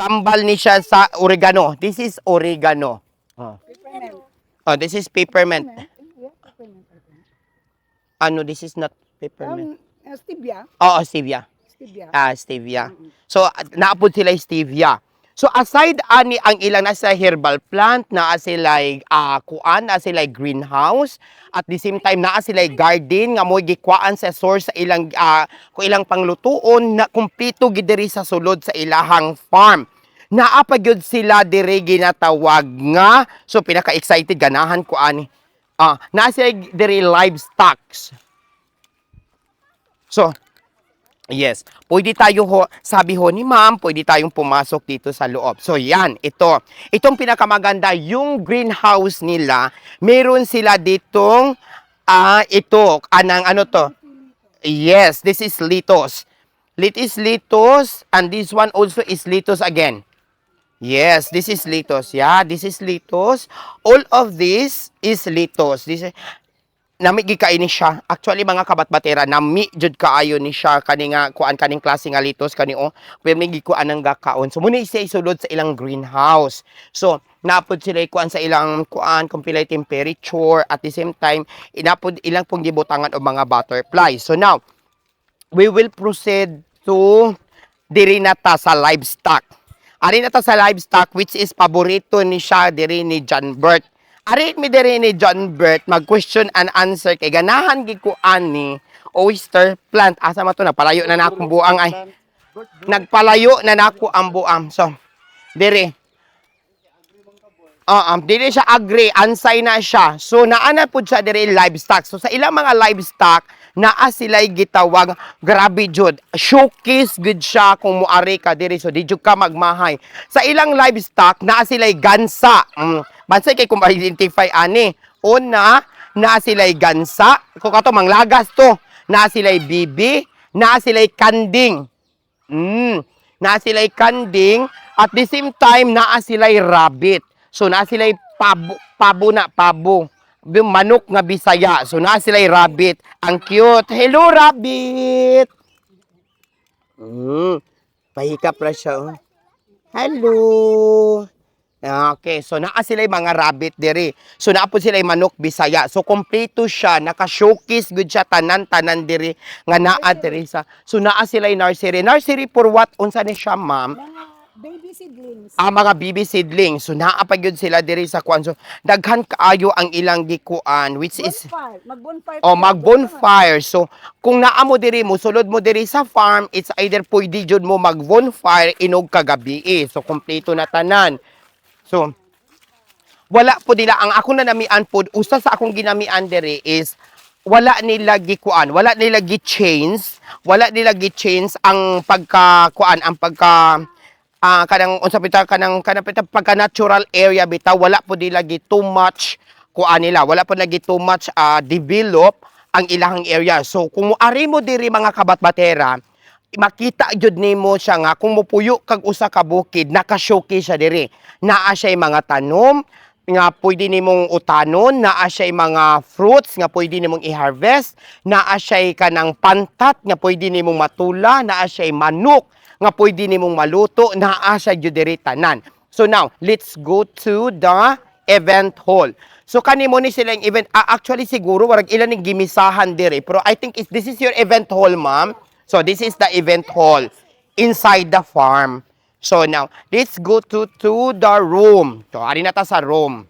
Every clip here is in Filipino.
tambal ni siya sa oregano. This is oregano. Peppermint. Oh, this is peppermint. Yeah, peppermint. Ano, this is not peppermint. Stevia. Oo, stevia. Stevia. Stevia. So, naapod sila yung stevia. So, aside ani ang ilang nasa herbal plant, naa sila kuan, naa sila greenhouse, at the same time, naa sila garden, nga mo gikwaan sa source sa ilang, kung ilang panglutuon, na kumpleto gidiri sa sulod sa ilahang farm. Naapagyod sila diri ginatawag nga, so pinaka-excited ganahan ko ani. Naa sila diri livestocks. So, yes, pwede tayo sabi ni ma'am, pwede tayong pumasok dito sa loob. So yan, itong pinakamaganda, yung greenhouse nila, meron sila ditong, ano to? Yes, this is lettuce. Lettuce, and this one also is lettuce again. Yes, this is lettuce. Yeah, this is lettuce. All of this is lettuce. Nami gikaini siya. Actually mga kabatbatera, nami jud kaayo ni siya kaning kaning klase nga litos kani pero may gikuan ang gakaon. So muna siya isulod sa ilang greenhouse. So napod sila ikuan sa ilang compile temperature, at the same time inapod ilang pong gibutangan og mga butterflies. So now we will proceed to diri na ta sa livestock. Ari na ta sa livestock, which is paborito ni siya diri ni John Bert. Ari mi diri ni John Bert mag-question and answer kay ganahan gikuan ni oyster plant. Asa man to, nagpalayo na nako buang ay. Nagpalayo na nako ang buang. So diri. Dili siya agree, ansay na siya. So naana pud siya diri livestock. So sa ilang mga livestock, naa sila'y gitawag, grabe jud. Showcase gud siya kung muari ka diri. So di jud ka magmahay. Sa ilang livestock, naa sila'y gansa. Bansay kay kung ma-identify ani. Una, naa sila'y gansa. Kung kato manglagas to. Naa sila'y bibi, naa sila'y kanding. Naa sila'y kanding, at the same time naa sila'y rabbit. So naa sila'y pabo. Manok nga Bisaya. So naa sila'y rabbit. Ang cute. Hello rabbit. Pahikap ra siya. Oh. Hello. Okay, so naa sila mga rabbit diri. So naa po sila manok Bisaya. So kompleto siya, naka-showcase gud siya tanan-tanan diri nga naa diri sa. So naa sila nursery. Nursery for what? Unsa ni siya, ma'am? Mga baby seedlings. Mga baby seedlings. So naa pa gyud sila diri sa kuan. So daghan kaayo ang ilang gikuan, which is Mag-bonfire. mag-bonfire. So, kung naa mo diri mo, sulod mo diri sa farm, it's either pwede jud mo mag-bonfire inog kagabi. So, kompleto na tanan. So, wala po nila, ang ako na namian po, usa sa akong ginamian diri is, wala nila gikuan, wala nila gi-change ang pagka-kuan, ang pagka, kanang pagka natural area bitaw, wala po nila gi too much kuan nila, wala po lagi too much develop ang ilahang area. So kung muari mo diri mga kabatbatera, makita jud nimo siya nga kung mupuyo kag usa ka bukid, naka-showcase siya diri. Naa siya mga tanom nga pwede nimong utanon, naa siya mga fruits nga pwede nimong i-harvest, naa siya kanang pantat nga pwede nimong matula, naa siya manok nga pwede nimong maluto, naa siya jud diri tanan. So now, let's go to the event hall. So kanimo ni sila yung event, actually siguro warag ilan ning gimisahan diri, pero I think this is your event hall, ma'am. So this is the event hall inside the farm. So now, let's go to the room. So ari na ta sa room.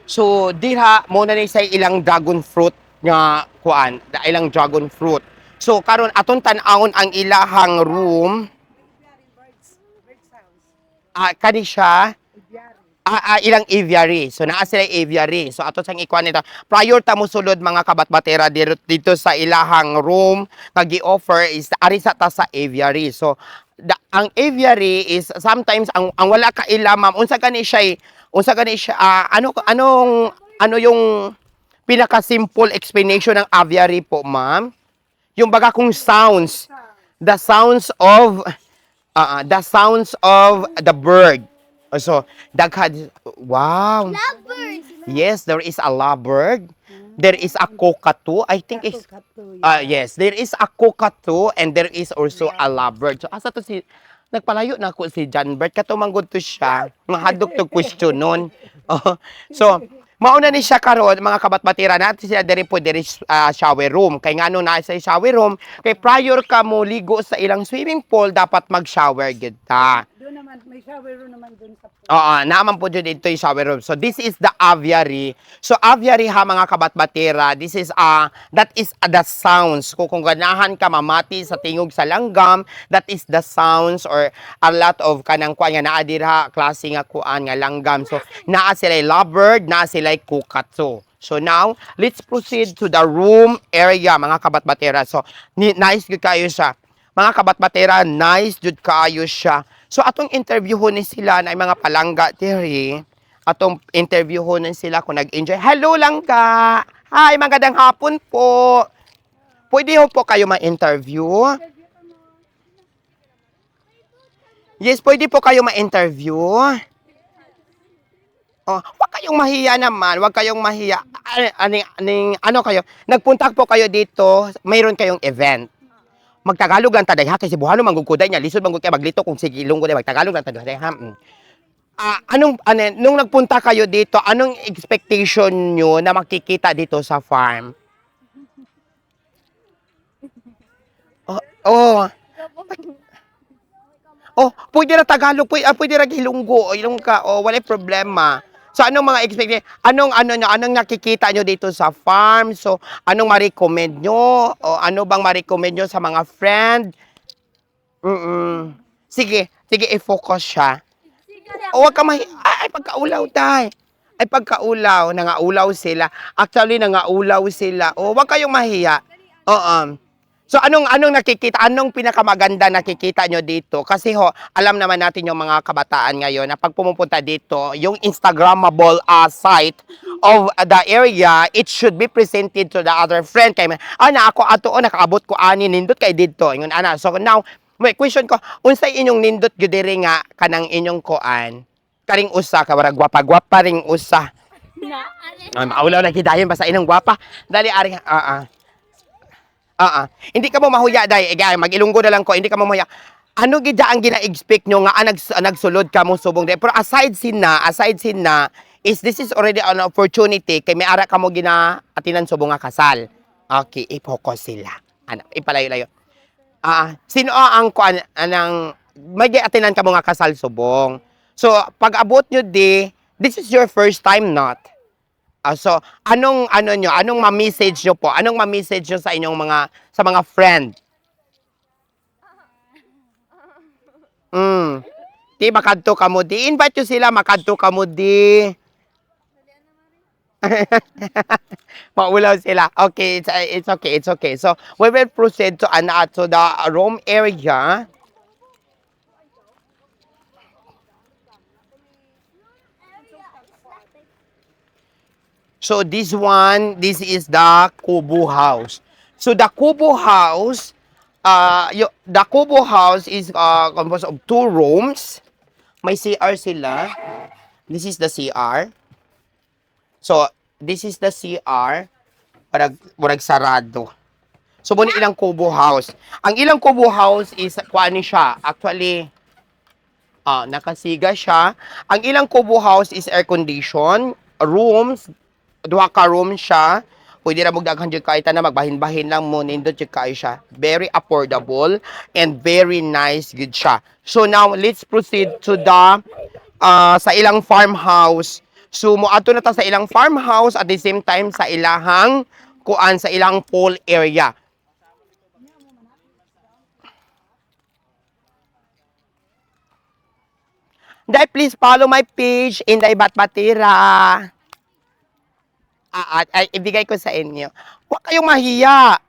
So diha mo na ni say ilang dragon fruit nga kuan, ilang dragon fruit. So karon aton tan-awon ang ilahang room. Kani siya ilang aviary. So naa sila aviary. So ato sang ikuan nito. Prior ta mo sulod mga kabatbatera dito sa ilahang room nga gi-offer is ari sa ta sa aviary. So ang aviary is sometimes ang wala ka ila ma'am unsa gani siya ano yung pinaka simple explanation ng aviary po ma'am? Yung baga kung sounds, the sounds of The sounds of the bird. So, daghad, wow. Yes, there is a lovebird. There is a cockatoo. I think it's, yes, there is a cockatoo and there is also a lovebird. So, asa to si, nagpalayo na ako si John Bert. Katumanggod to siya. Mahadok to question nun. Oh, so, mauna ni siya karon mga kabatbatira natin sila diri po diri shower room. Kay ngano na sa shower room, kay prior ka mo ligo sa ilang swimming pool, dapat mag-shower gid ta. Doon naman, may shower room naman doon sa pool. Oo, naman po dyan dito yung shower room. So, this is the aviary. So, aviary ha, mga kabatbatera, this is, that is the sounds. Kung ganahan ka mamati sa tingog sa langgam, that is the sounds or a lot of kanang kuan nga naa dira, klase nga kuan nga langgam. So, naa sila lovebird, naa sila kukatso. So now, let's proceed to the room area, mga kabatbatera. So, nice good kayo siya. Mga kabatbatera, nice good kayo siya. So, atong interviewon ni sila na mga palangga diri. Atong interviewon ni sila kung nag-enjoy. Hello, langga! Hi, magandang hapon po. Pwede ho po kayo ma-interview? Yes, pwede po kayo ma-interview. Oh, wag kayong mahiya naman, wag kayong mahiya. Ano kayo? Nagpunta po kayo dito, mayroon kayong event. Magtagalog lang taday ha, kasi buhano manggugkuday niya, lisod manggugkay maglito kung sige ilunggo day magtagalog lang taday ha. Nung nagpunta kayo dito, anong expectation nyo na makikita dito sa farm? Oh, pwede na Tagalog, pwede na Ilonggo, ilong ka, wala problema. So, anong mga expectation, anong nakikita nyo dito sa farm? So, anong ma-recommend nyo? O ano bang ma-recommend nyo sa mga friend? Sige, i-focus siya. O, wag ka ay, pagkaulaw, tay. Ay, pagkaulaw, nangaulaw sila. Actually, nangaulaw sila. O, wag kayong mahiya. Oo. So, anong nakikita, anong pinakamaganda nakikita nyo dito? Kasi ho, alam naman natin yung mga kabataan ngayon na pag pumupunta dito, yung Instagrammable site of the area, it should be presented to the other friend. Kaya, ako ato, nakaabot ko ani, nindot kay dito. Ingon, So, now, may question ko, unsay inyong nindot gyudiri nga kanang inyong koan? Karing usa, kawarag gwapa-gwapa ring usa. Maulaw na kidayon ba sa inyong gwapa? Dali, ari, Hindi ka mo mahuya, day. Mag-ilunggo na lang ko. Hindi ka mo mahuya. Ano gida ang gina-expect nyo nga nagsulod ka mo subong day? Pero aside sin na, is this is already an opportunity kay may ara ka mo gina-atinan subong nga kasal. Okay, i-focus sila. Ipalayo-layo. Sino ang may atinan ka mo nga kasal subong? So, pag abot nyo this is your first time not? So, anong ma-message nyo po? Anong ma-message nyo sa inyong mga friend? Di makadto ka mo di. Invite nyo sila, makadto ka mo di. Maulaw sila. Okay, it's okay. So, we will proceed to the room area. So this is the Kubo house. So the Kubo house, is composed of 2 rooms. May CR sila. This is the CR. So this is the CR. Murag sarado. So muna ilang Kubo house. Ang ilang Kubo house is kuani siya. Actually, nakasiga siya. Ang ilang Kubo house is air condition, rooms, 2 ka room siya. Pwede na magdaghan dyan kahit na magbahin-bahin lang mo. Nindot dyan kayo siya. Very affordable and very nice good siya. So now, let's proceed to the sa ilang farmhouse. So, muadto na ta sa ilang farmhouse at the same time sa ilahang sa ilang pool area. Dai, please follow my page, Inday Batbatira. Ibigay ko sa inyo. Huwag kayong mahiya.